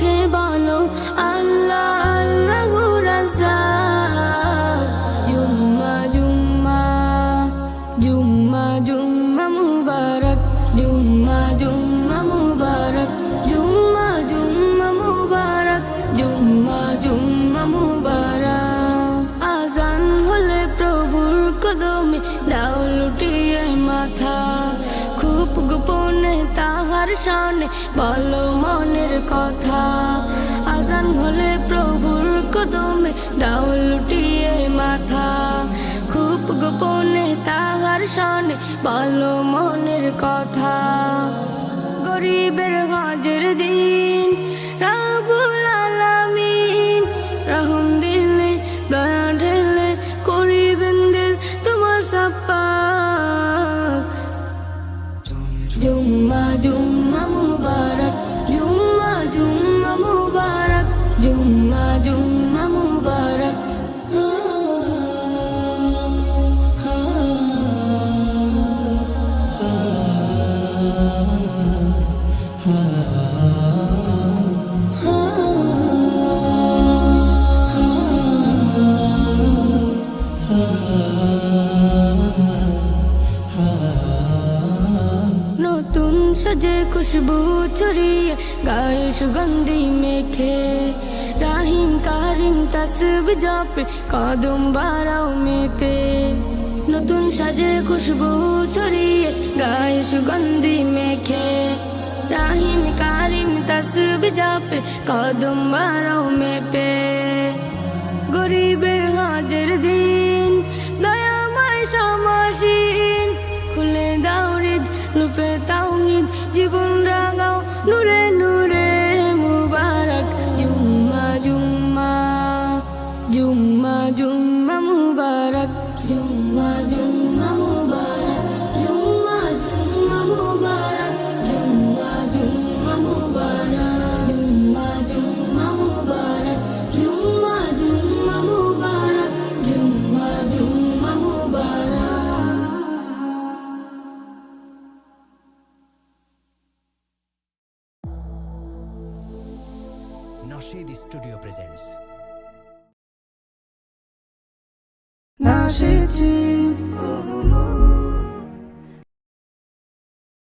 মুখে বলো আল্লাহ আল্লাহু রাজ্জাক। জুম্মা জুম্মা জুম্মা জুম্মা মুবারক, জুম্মা জুম্মা মুবারক, জুম্মা জুম্মা মুবারক, জুম্মা জুম্মা মুবারক। আজান হলে প্রভুর কদমে দাও লুটিয়ে মাথা, খুব গোপনে তাহার শানে বলো মনের কথা। আজান হলে প্রভুর কদমে দাও লুটিয়ে মাথা, খুব গোপনে তাহার শানে বলো মনের কথা। গরিবের হজের দিন রব্বুল আলামিন রহম দিলে দয়া ঢেলে করিবেন দিল তোমার সাফাক। জুম্মা জুম্মা মুবারক, জুম্মা জুম্মা মুবারক, জুম্মা জুম্মা মুবারক। নতুন সাজে খুশবু ছড়িয়ে গায়ে সুগন্ধি মেখে, রাহিম কারিম তাসবিহ জপে কদম বাড়াও মেপে। নতুন সাজে খুশবু ছড়িয়ে গায়ে সুগন্ধি মেখে, রাহিম কারিম তাসবিহ জপে কদম বাড়াও মেপে। গরিবের হজের দিন দয়াময় সমাসীন, খুলে দাও হৃদ লুফে তাওহীদ জীবন রাঙাও নূরে নূরে মুবারক। জুম্মা জুম্মা জুম্মা জুম্মা মুবারক, জুম্মা জুম্মা মুবারক, জুম্মা জুম্মা মুবারক, জুম্মা জুম্মা মুবারক, জুম্মা জুম্মা মুবারক, জুম্মা জুম্মা মুবারক, জুম্মা জুম্মা মুবারক। Nasheed Studio presents Nasheed Dream.